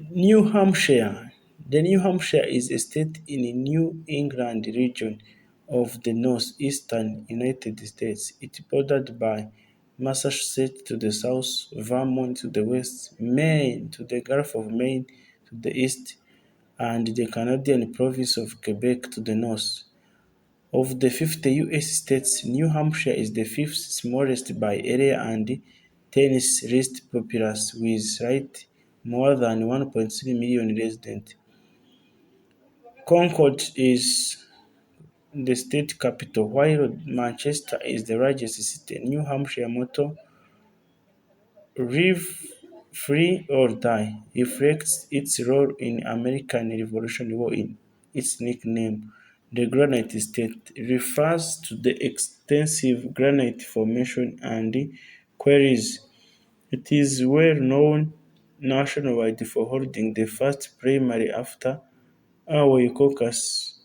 New Hampshire. The New Hampshire is a state in the New England region of the northeastern United States. It is bordered by Massachusetts to the south, Vermont to the west, Maine to the Gulf of Maine to the east, and the Canadian province of Quebec to the north. Of the 50 US states, New Hampshire is the fifth smallest by area and 10th least populous, with slightly more than 1.3 million residents. Concord is the state capital, while Manchester is the largest city. New Hampshire motto, "Live Free or Die," reflects its role in American Revolutionary War in its nickname. The Granite State refers to the extensive granite formation and quarries. It is well known nationwide for holding the first primary after Iowa caucus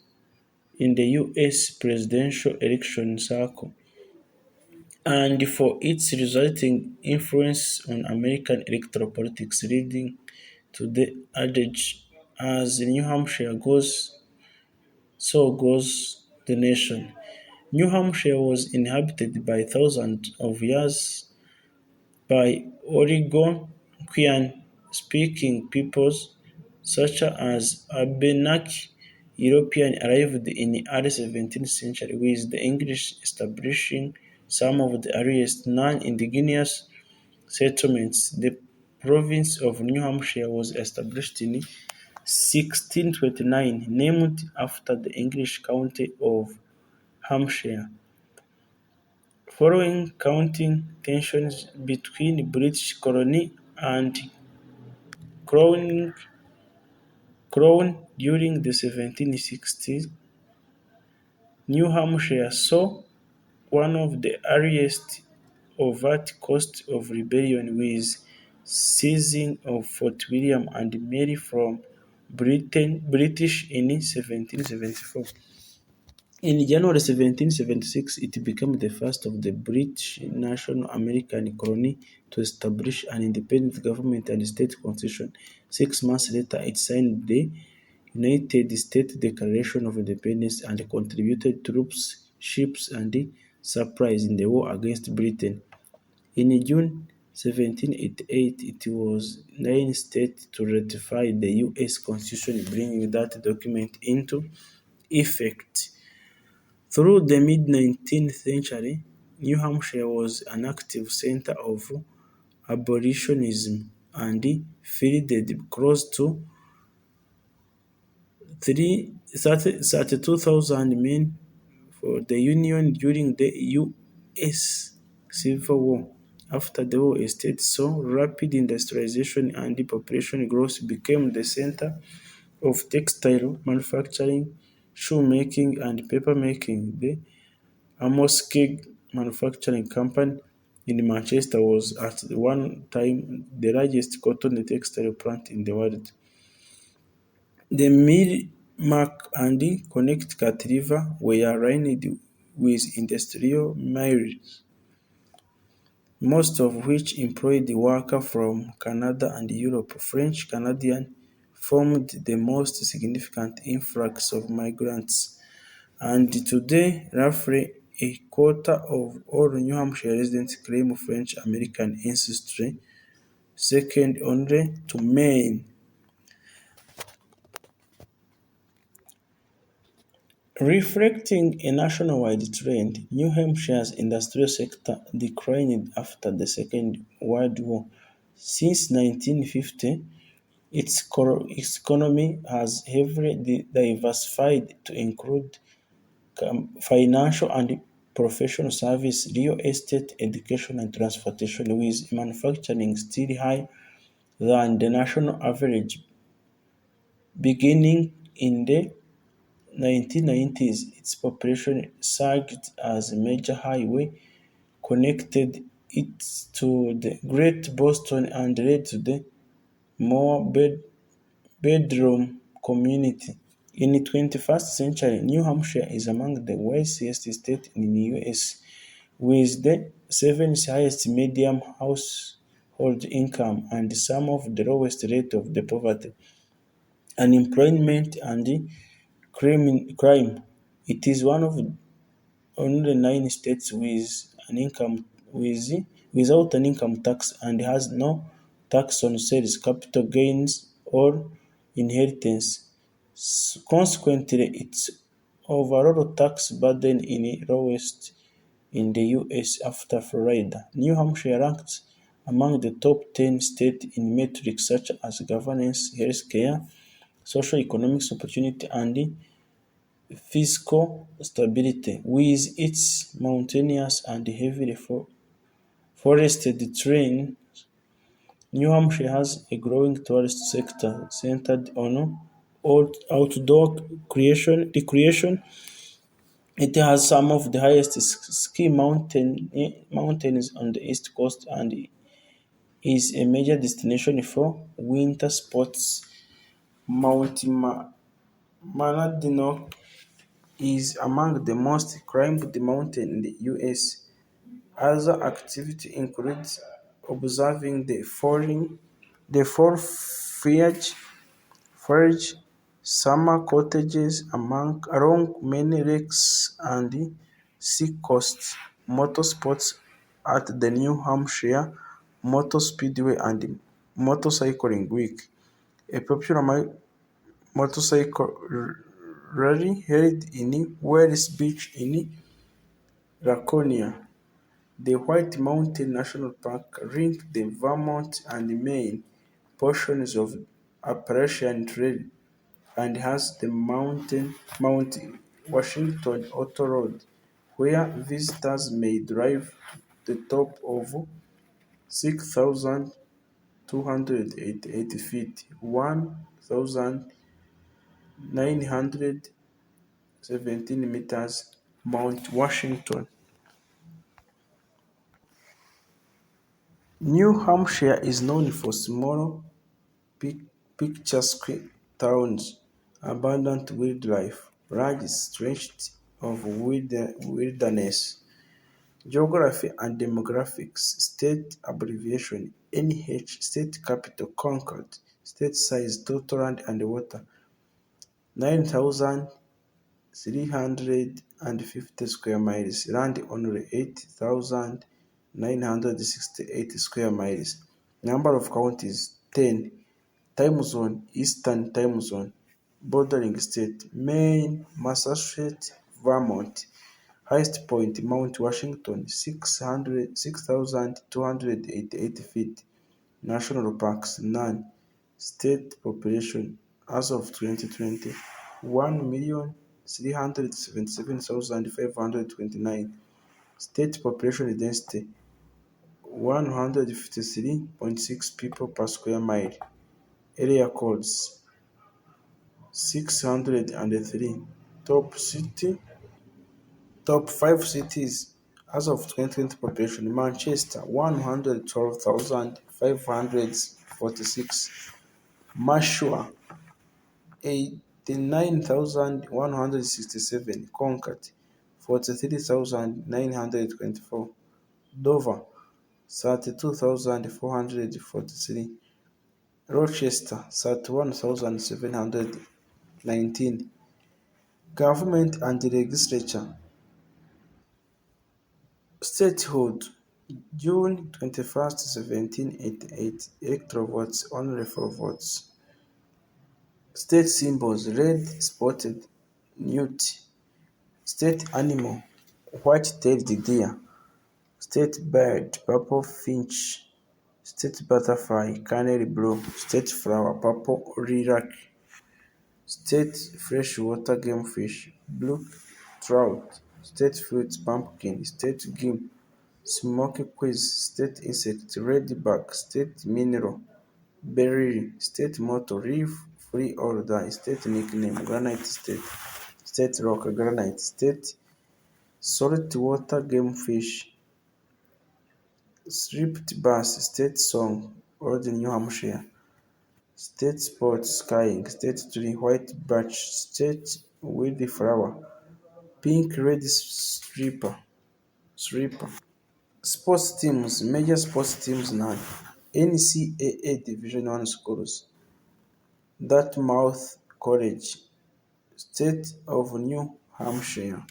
in the US presidential election cycle, and for its resulting influence on American electoral politics, leading to the adage, "As New Hampshire goes, so goes the nation." New Hampshire was inhabited by thousands of years by Algonquian-speaking peoples such as Abenaki. Europeans arrived in the early 17th century, with the English establishing some of the earliest non-indigenous settlements. The province of New Hampshire was established in 1629, named after the English county of Hampshire. Following county tensions between British colony and crown during the 1760s, New Hampshire saw one of the earliest overt costs of rebellion, with seizing of Fort William and Mary from British in 1774. In January 1776, it became the first of the British national American colony to establish an independent government and state constitution. 6 months later, it signed the United States Declaration of Independence and contributed troops, ships, and supplies in the war against Britain. In June 1788, it was the ninth state to ratify the U.S. Constitution, bringing that document into effect. Through the mid-19th century, New Hampshire was an active center of abolitionism and fielded close to 32,000 men for the Union during the U.S. Civil War. After the war, a state saw rapid industrialization and population growth, became the center of textile manufacturing, shoemaking, and papermaking. The Amos-Keg Manufacturing Company in Manchester was at one time the largest cotton textile plant in the world. The Merrimack and the Connecticut River were lined with industrial mills, most of which employed workers from Canada and Europe. French Canadians formed the most significant influx of migrants, and today roughly a quarter of all New Hampshire residents claim French American ancestry, second only to Maine. Reflecting a nationwide trend, New Hampshire's industrial sector declined after the Second World War. Since 1950, its economy has heavily diversified to include financial and professional service, real estate, education, and transportation, with manufacturing still higher than the national average. Beginning in the 1990s, its population surged as a major highway connected it to the Great Boston and led to the more bedroom community. In the 21st century, New Hampshire is among the wealthiest states in the US, with the seventh highest median household income and some of the lowest rate of the poverty, unemployment, and crime. It is one of only 9 states with without an income tax and has no tax on sales, capital gains, or inheritance. Consequently, its overall tax burden is lowest in the US after Florida. New Hampshire ranks among the top 10 states in metrics such as governance, healthcare, social economic opportunity, and fiscal stability. With its mountainous and heavily forested terrain, New Hampshire has a growing tourist sector centered on outdoor recreation. It has some of the highest mountains on the east coast and is a major destination for winter sports. Mount Maladino is among the most climbed mountains in the US. Other activity includes observing the fall foliage, summer cottages along many lakes and seacoasts, motorsports at the New Hampshire Motor Speedway and Motorcycling Week, a popular motorcycle rally held in Wells Beach in Laconia. The White Mountain National Park links the Vermont and Maine portions of Appalachian Trail and has the Mount Washington Auto Road, where visitors may drive the top of 6,288 feet (1,917 meters) Mount Washington. New Hampshire is known for small, picturesque towns, abundant wildlife, large stretches of wilderness. Geography and demographics. State abbreviation NH. State capital Concord. State size total land and water 9,350 square miles. Land only 8,968 square miles. Number of counties 10. Time zone Eastern Time Zone. Bordering state Maine, Massachusetts, Vermont. Highest point Mount Washington 6,288 feet. National parks none. State population as of 2020 1,377,529. State population density 153.6 people per square mile. Area codes 603. Top 5 cities as of 2020 population: Manchester 112,546, Nashua 89,167, Concord 43,924, Dover 32,443, Rochester 31,719. Government and legislature. Statehood June 21, 1788. Electoral votes only 4 votes. State symbols red spotted newt. State animal white-tailed deer. State bird purple finch. State butterfly canary blue. State flower purple lilac. State freshwater game fish brook trout. State fruit pumpkin. State game smoky quiz. State insect ladybug. State mineral beryl. State motto live free or die. State nickname Granite State. State rock granite. State saltwater game fish. Striped bass. State song Old New Hampshire. State sport skiing. State tree white birch. State weedy flower pink red stripper. Sports teams. Major sports teams none. NCAA Division I schools. Dartmouth College, State of New Hampshire.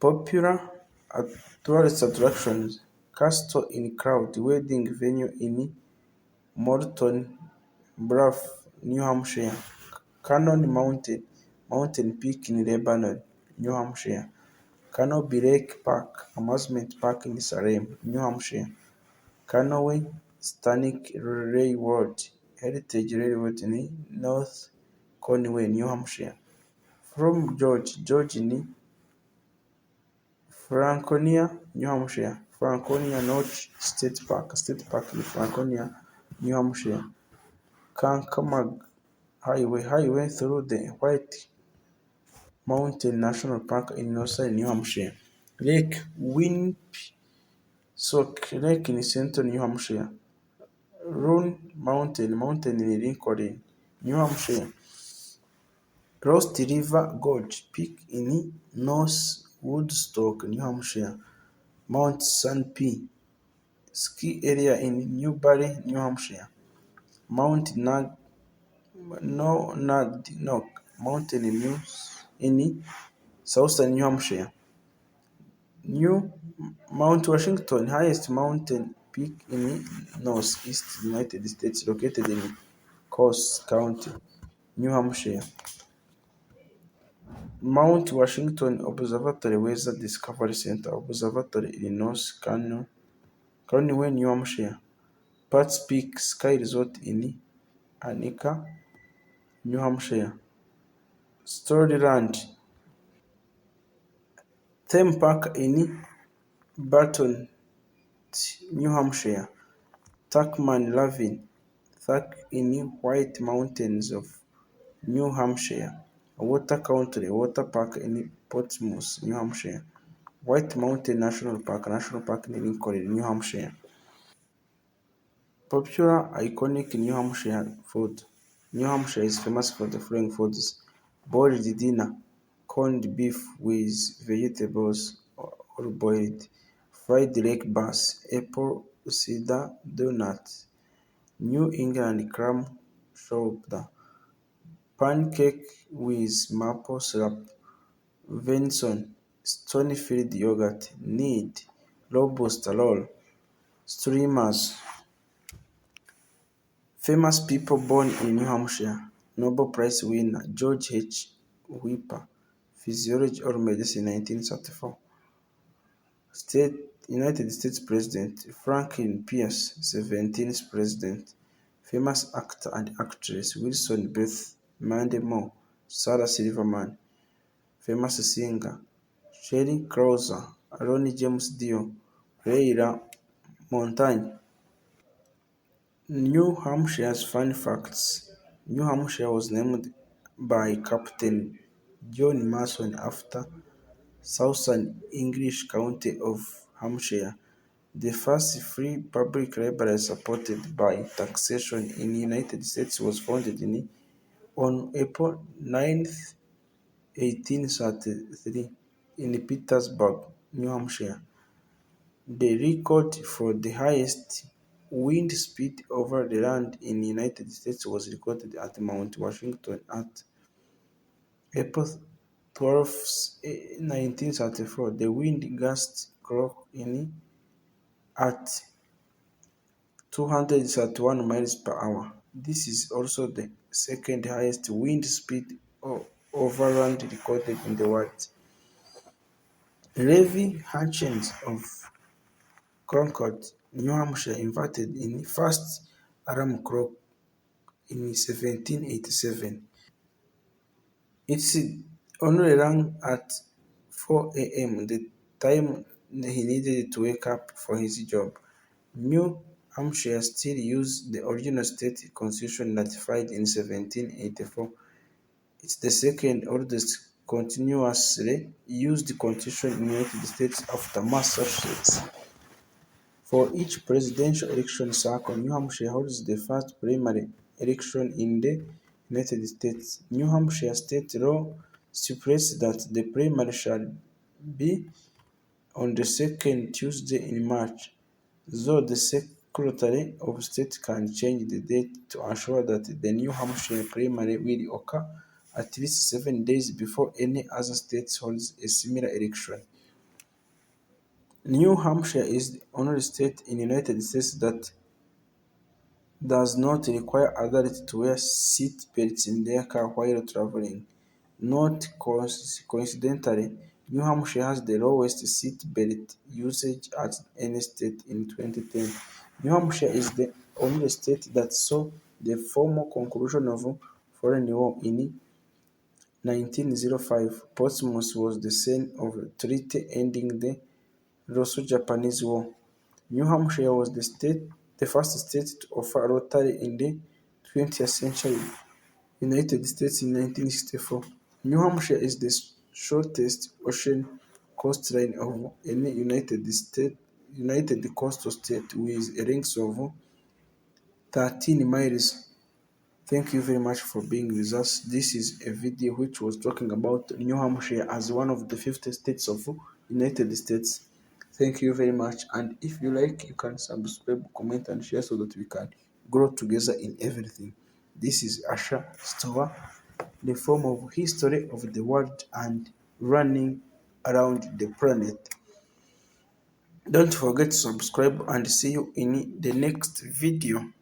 Popular tourist attractions: Castle in Cloud Wedding Venue in Morton Bluff, New Hampshire; Cannon Mountain Peak in Lebanon, New Hampshire; Canobie Lake Park Amusement Park in Salem, New Hampshire; Canoway Scenic Railroad Heritage Railroad in North Conway, New Hampshire; From George in Franconia, New Hampshire; Franconia Notch State Park in Franconia, New Hampshire; Kancamague Highway through the White Mountain National Park in northern New Hampshire; Lake Winnipesaukee Lake in central New Hampshire; Loon Mountain in Lincoln, New Hampshire; Lost River Gorge Peak in North Woodstock, New Hampshire; Mount Sunapee Ski Area in Newbury, New Hampshire; Mount Nadinock Mountain in southern New Hampshire; Mount Washington, highest mountain peak in northeast United States, located in Caucus County, New Hampshire; Mount Washington Observatory Weather Discovery Center Observatory in North Conway, New Hampshire; Pat's Peak Ski Resort in Anika, New Hampshire; Storyland Theme Park in Barton, New Hampshire; Tuckman Ravine in White Mountains of New Hampshire; Water Country Water Park in Portsmouth, New Hampshire; White Mountain National Park in Lincoln, New Hampshire. Popular iconic New Hampshire food. New Hampshire is famous for the following foods: boiled dinner, corned beef with vegetables or boiled, fried lake bass, apple cider donut, New England clam chowder, pancake with maple syrup, venison, stone-filled yogurt, knead, lobster roll, streamers. Famous people born in New Hampshire: Nobel Prize winner George H. Whipper, Physiology or Medicine, 1934. United States President Franklin Pierce, 17th President. Famous actor and actress Wilson Beth, Mandy Moore, Sarah Silverman. Famous singer Sherry Krauser, Ronnie James Dio, Leila Montaigne. New Hampshire's fun facts: New Hampshire was named by Captain John Mason after southern English county of Hampshire. The first free public library supported by taxation in the United States was founded on April 9, 1833 in Petersburg, New Hampshire. The record for the highest wind speed over the land in the United States was recorded at Mount Washington at April 12, 1934. The wind gust clocked in at 231 miles per hour. This is also the second highest wind speed over land recorded in the world. Levi Hutchins of Concord, New Hampshire invented the first alarm clock in 1787. It only rang at 4 a.m., the time he needed to wake up for his job. New Hampshire still uses the original state constitution ratified in 1784. It's the second oldest continuously used constitution in the United States after Massachusetts. For each presidential election cycle, New Hampshire holds the first primary election in the United States. New Hampshire state law stipulates that the primary shall be on the second Tuesday in March. though the Secretary of State can change the date to ensure that the New Hampshire primary will occur at least 7 days before any other state holds a similar election. New Hampshire is the only state in the United States that does not require adults to wear seat belts in their car while traveling. Not coincidentally, New Hampshire has the lowest seat belt usage at any state in 2010. New Hampshire is the only state that saw the formal conclusion of foreign war in 1905. Portsmouth was the scene of a treaty ending the Russo-Japanese War. New Hampshire was the first state to offer a lottery in the 20th century. United States in 1964. New Hampshire is the shortest ocean coastline of any United coastal state with a length of 13 miles. Thank you very much for being with us. This is a video which was talking about New Hampshire as one of the 50 states of United States. Thank you very much. And if you like, you can subscribe, comment, and share so that we can grow together in everything. This is Asha Store, the form of history of the world and running around the planet. Don't forget to subscribe and see you in the next video.